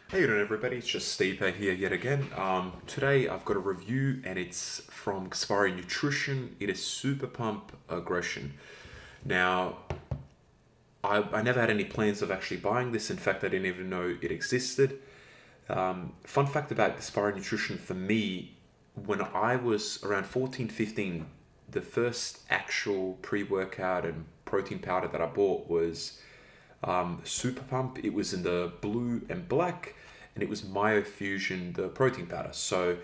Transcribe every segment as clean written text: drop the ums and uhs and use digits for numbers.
How you doing, everybody? It's just Steve here yet again. Today I've got a review and it's from Gaspari Nutrition. It is SuperPump Aggression. Now, I never had any plans of actually buying this. In fact, I didn't even know it existed. Fun fact about Gaspari Nutrition for me, when I was around 14, 15, the first actual pre-workout and protein powder that I bought was Super Pump. It was in the blue and black, and it was Myofusion, the protein powder. So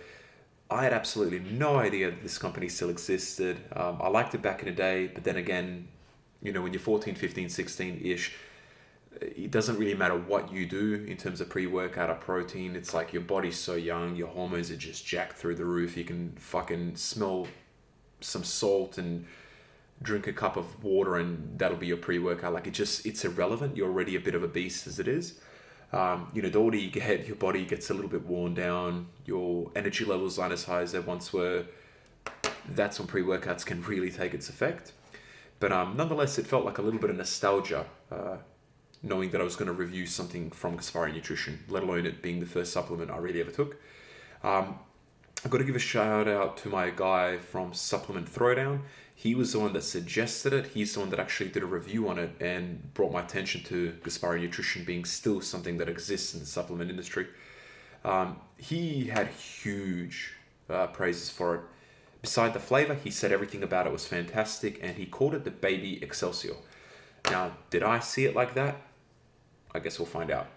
I had absolutely no idea that this company still existed. I liked it back in the day, but then again, when you're 14, 15, 16-ish, it doesn't really matter what you do in terms of pre-workout or protein. It's like your body's so young, your hormones are just jacked through the roof. You can fucking smell some salt and drink a cup of water and that'll be your pre-workout. Like it's irrelevant. You're already a bit of a beast as it is. The older you get, your body gets a little bit worn down. Your energy levels aren't as high as they once were. That's when pre-workouts can really take its effect. But nonetheless, it felt like a little bit of nostalgia, knowing that I was going to review something from Gaspari Nutrition, let alone it being the first supplement I really ever took. I've got to give a shout out to my guy from Supplement Throwdown. He was the one that suggested it. He's the one that actually did a review on it and brought my attention to Gaspari Nutrition being still something that exists in the supplement industry. He had huge praises for it. Beside the flavor, he said everything about it was fantastic and he called it the Baby Excelsior. Now, did I see it like that? I guess we'll find out.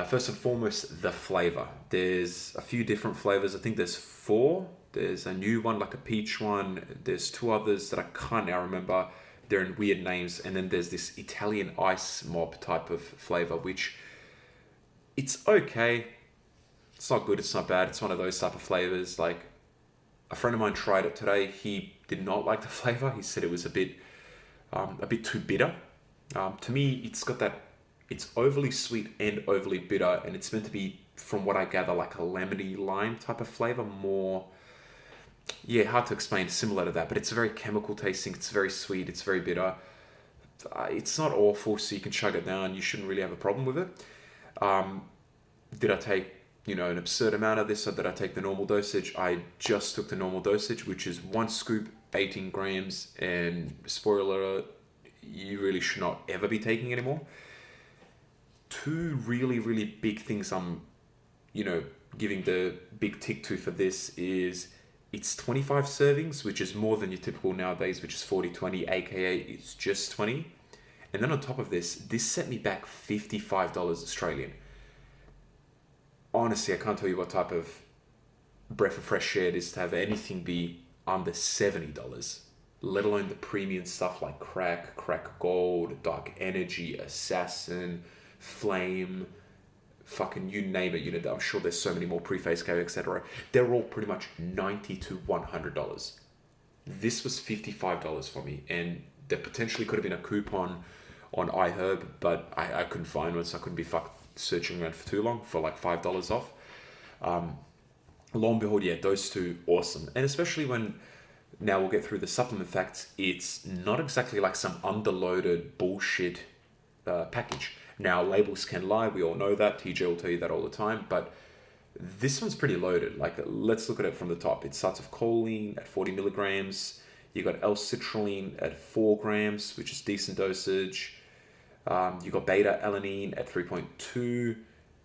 First and foremost, the flavor. There's a few different flavors. I think there's 4. There's a new one, like a peach one. There's 2 others that I can't now remember. They're in weird names. And then there's this Italian ice mob type of flavor, which it's okay. It's not good. It's not bad. It's one of those type of flavors. Like a friend of mine tried it today. He did not like the flavor. He said it was a bit too bitter. To me, it's overly sweet and overly bitter, and it's meant to be, from what I gather, like a lemony lime type of flavor. More, yeah, hard to explain, similar to that, but it's very chemical tasting. It's very sweet. It's very bitter. It's not awful, so you can chug it down. You shouldn't really have a problem with it. Did I take, an absurd amount of this, or did I take the normal dosage? I just took the normal dosage, which is 1 scoop, 18 grams, and spoiler alert, you really should not ever be taking anymore. 2 really, really big things I'm, giving the big tick to for this is it's 25 servings, which is more than your typical nowadays, which is 40-20, aka it's just 20. And then on top of this set me back $55 Australian. Honestly, I can't tell you what type of breath of fresh air it is to have anything be under $70, let alone the premium stuff like Crack Gold, Dark Energy, Assassin, Flame, fucking you name it. I'm sure there's so many more, Preface Cave, etc. They're all pretty much $90 to $100. This was $55 for me, and there potentially could have been a coupon on iHerb, but I couldn't find one, so I couldn't be searching around for too long for like $5 off. Lo and behold, yeah, those 2, awesome. And especially when, now we'll get through the supplement facts, it's not exactly like some underloaded bullshit package. Now, labels can lie, we all know that, TJ will tell you that all the time, but this one's pretty loaded. Like, let's look at it from the top. It starts with choline at 40 milligrams, you got L-citrulline at 4 grams, which is decent dosage, you got beta-alanine at 3.2,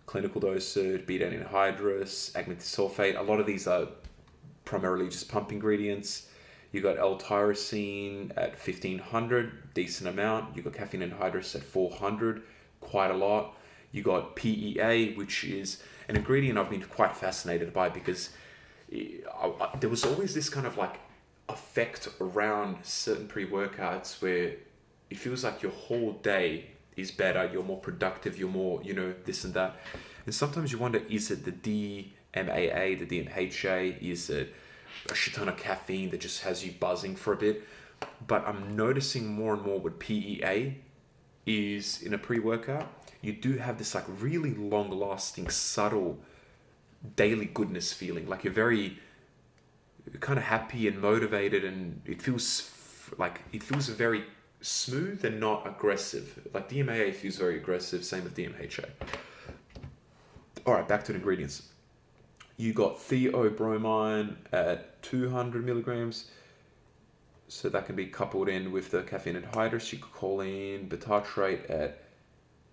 clinical dosage, beta-alanine anhydrous, agmatine sulfate. A lot of these are primarily just pump ingredients. You got L-tyrosine at 1500, decent amount. You got caffeine anhydrous at 400, quite a lot. You got PEA, which is an ingredient I've been quite fascinated by because there was always this kind of like effect around certain pre-workouts where it feels like your whole day is better, you're more productive, you're more, this and that. And sometimes you wonder, is it the DMAA, the DMHA? Is it a shit ton of caffeine that just has you buzzing for a bit? But I'm noticing more and more with PEA is in a pre-workout, you do have this like really long-lasting, subtle daily goodness feeling. Like you're very kind of happy and motivated, and it feels very smooth and not aggressive. Like DMAA feels very aggressive, same with DMHA. All right, back to the ingredients. You got theobromine at 200 milligrams. So that can be coupled in with the caffeine anhydrous. You could call in bitartrate at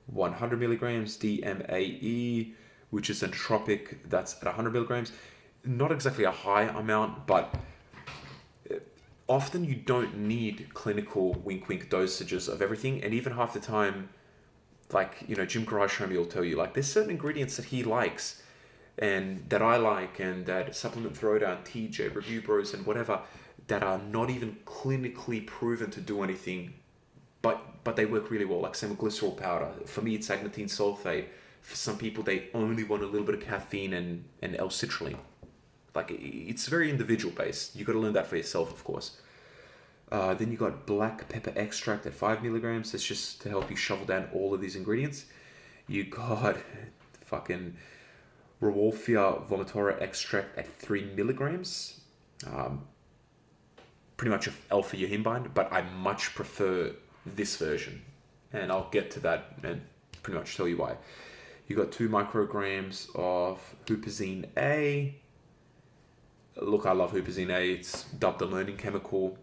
100 milligrams, DMAE, which is entropic, that's at 100 milligrams. Not exactly a high amount, but often you don't need clinical wink wink dosages of everything. And even half the time, like, Jim Garage Homie will tell you, like, there's certain ingredients that he likes and that I like, and that Supplement Throwdown, TJ, Review Bros, and whatever, that are not even clinically proven to do anything, but they work really well. Like same with glycerol powder. For me, it's agnatine sulfate. For some people, they only want a little bit of caffeine and L-citrulline. Like, it's very individual based. You got to learn that for yourself, of course. Then you got black pepper extract at 5 milligrams. That's just to help you shovel down all of these ingredients. You got fucking Rauwolfia vomitora extract at 3 milligrams. Pretty much alpha yohimbine, but I much prefer this version. And I'll get to that and pretty much tell you why. You got 2 micrograms of huperzine A. Look, I love huperzine A. It's dubbed the learning chemical.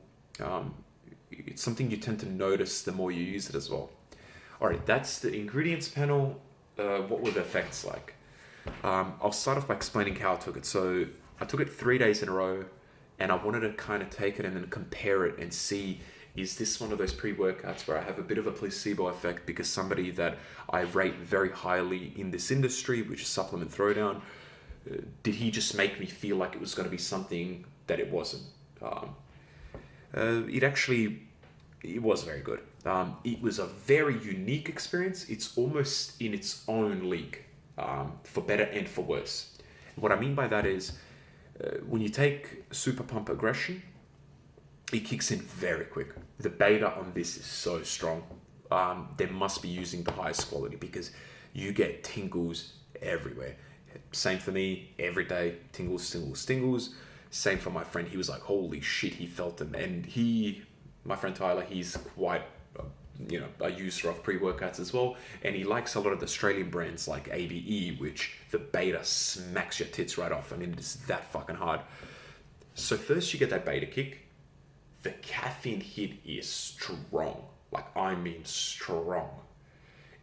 It's something you tend to notice the more you use it as well. All right, that's the ingredients panel. What were the effects like? I'll start off by explaining how I took it. So I took it 3 days in a row, and I wanted to kind of take it and then compare it and see, is this one of those pre-workouts where I have a bit of a placebo effect because somebody that I rate very highly in this industry, which is Supplement Throwdown, did he just make me feel like it was going to be something that it wasn't? It was very good. It was a very unique experience. It's almost in its own league, for better and for worse. What I mean by that is, when you take SuperPump Aggression, it kicks in very quick. The beta on this is so strong. They must be using the highest quality because you get tingles everywhere. Same for me, every day, tingles, tingles, tingles. Same for my friend. He was like, holy shit, he felt them. And my friend Tyler, he's quite, a user of pre-workouts as well. And he likes a lot of the Australian brands like ABE, which the beta smacks your tits right off. I mean, it's that fucking hard. So first you get that beta kick. The caffeine hit is strong. Like, I mean strong.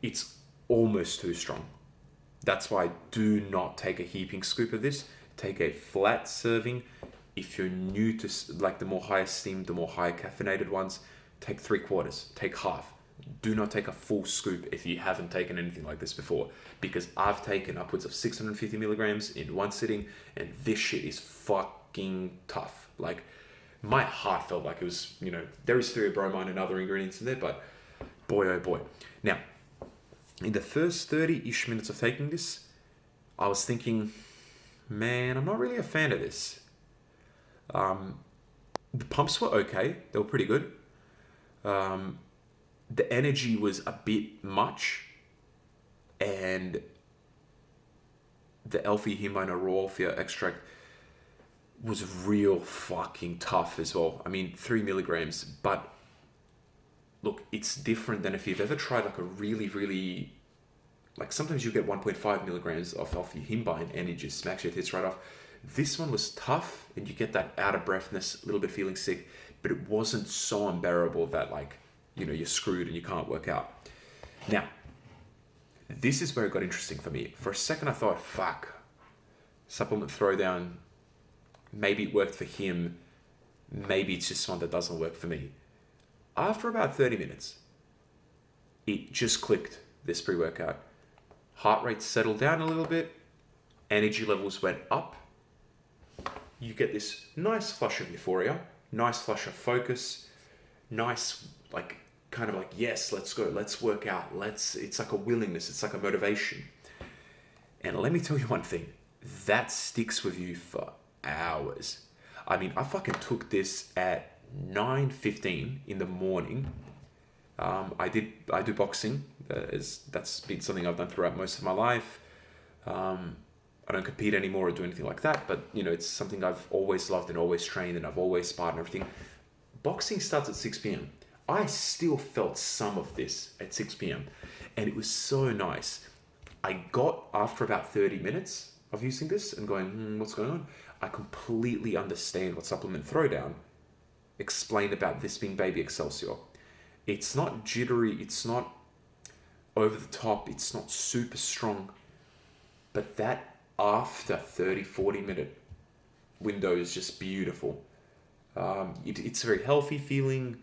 It's almost too strong. That's why do not take a heaping scoop of this. Take a flat serving. If you're new to like the more high steamed, the more high caffeinated ones, take 3/4, take half. Do not take a full scoop if you haven't taken anything like this before, because I've taken upwards of 650 milligrams in one sitting, and this shit is fucking tough. Like, my heart felt like it was, there is theobromine and other ingredients in there, but boy, oh boy. Now, in the first 30-ish minutes of taking this, I was thinking, man, I'm not really a fan of this. The pumps were okay. They were pretty good. The energy was a bit much, and the alpha-yohimbine or Rauwolfia extract was real fucking tough as well. I mean, 3 milligrams, but look, it's different than if you've ever tried like a really, really, like sometimes you get 1.5 milligrams of alpha-yohimbine and it just smacks your tits right off. This one was tough, and you get that out of breathness, a little bit feeling sick, but it wasn't so unbearable that you're screwed and you can't work out. Now, this is where it got interesting for me. For a second I thought, fuck, Supplement Throwdown, maybe it worked for him, maybe it's just one that doesn't work for me. After about 30 minutes, it just clicked, this pre-workout. Heart rate settled down a little bit, energy levels went up. You get this nice flush of euphoria, nice flush of focus, nice, yes, let's go, let's work out, it's like a willingness, it's like a motivation. And let me tell you one thing, that sticks with you for hours. I mean, I fucking took this at 9:15 in the morning. I do boxing. That's been something I've done throughout most of my life. I don't compete anymore or do anything like that, but it's something I've always loved and always trained, and I've always sparred and everything. Boxing starts at 6 p.m. I still felt some of this at 6 p.m. and it was so nice. I got, after about 30 minutes of using this and going, what's going on? I completely understand what Supplement Throwdown explained about this being Baby Excelsior. It's not jittery, it's not over the top, it's not super strong, but that after 30, 40 minute window is just beautiful. It's a very healthy feeling.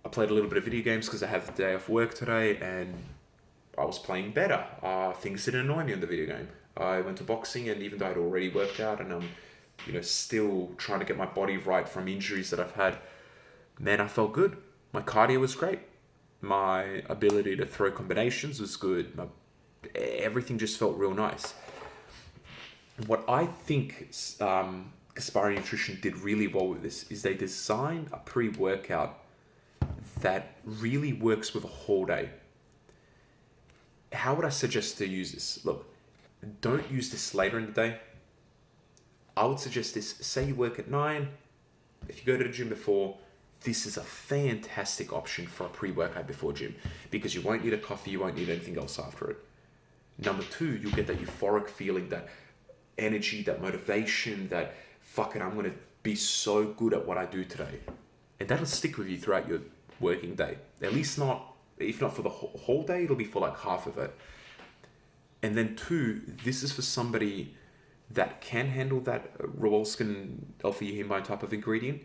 I played a little bit of video games because I have the day off work today, and I was playing better. Things didn't annoy me in the video game. I went to boxing, and even though I'd already worked out and I'm still trying to get my body right from injuries that I've had, man, I felt good. My cardio was great. My ability to throw combinations was good. Everything just felt real nice. What I think Gaspari Nutrition did really well with this is they designed a pre-workout that really works with a whole day. How would I suggest to use this? Look, don't use this later in the day. I would suggest this, say you work at 9, if you go to the gym before, this is a fantastic option for a pre-workout before gym because you won't need a coffee, you won't need anything else after it. Number 2, you'll get that euphoric feeling, that energy, that motivation, that fuck it, I'm going to be so good at what I do today. And that'll stick with you throughout your working day. At least not, if not for the whole day, it'll be for like half of it. And then 2, this is for somebody that can handle that Rawalskin alpha-yohimbine type of ingredient.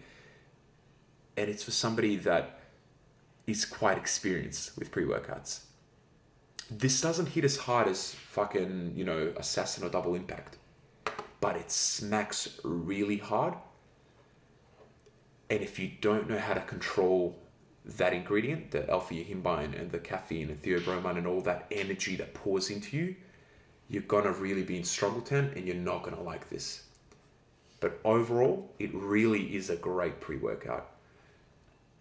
And it's for somebody that is quite experienced with pre-workouts. This doesn't hit as hard as fucking, Assassin or Double Impact, but it smacks really hard. And if you don't know how to control that ingredient, the alpha-yohimbine and the caffeine and theobromine and all that energy that pours into you, you're gonna really be in struggle tent and you're not gonna like this. But overall, it really is a great pre-workout.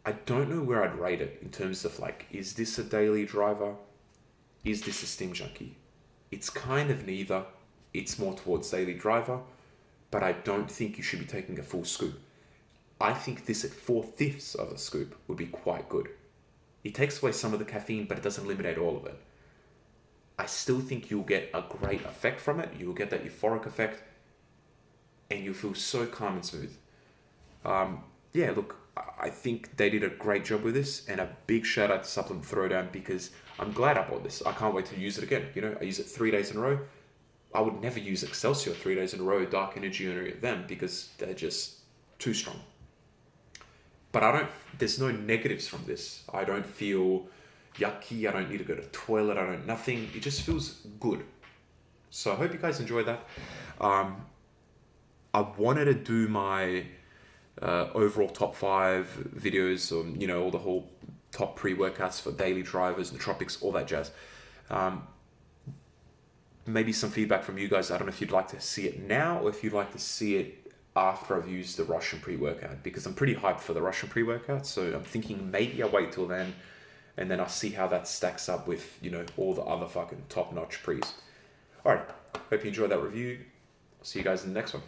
I don't know where I'd rate it in terms of like, is this a daily driver? Is this a stim junkie? It's kind of neither. It's more towards daily driver, but I don't think you should be taking a full scoop. I think this at 4/5 of a scoop would be quite good. It takes away some of the caffeine, but it doesn't eliminate all of it. I still think you'll get a great effect from it. You'll get that euphoric effect, and you'll feel so calm and smooth. Look, I think they did a great job with this, and a big shout out to Supplement Throwdown because I'm glad I bought this. I can't wait to use it again. I use it 3 days in a row. I would never use Excelsior 3 days in a row, Dark Energy or any of them because they're just too strong. But there's no negatives from this. I don't feel yucky. I don't need to go to the toilet. Nothing. It just feels good. So I hope you guys enjoyed that. I wanted to do my overall top 5 videos on, all the whole top pre-workouts for daily drivers, nootropics, all that jazz. Maybe some feedback from you guys. I don't know if you'd like to see it now or if you'd like to see it after I've used the Russian pre-workout, because I'm pretty hyped for the Russian pre-workout. So I'm thinking maybe I'll wait till then and then I'll see how that stacks up with, all the other fucking top-notch pre's. All right. Hope you enjoyed that review. I'll see you guys in the next one.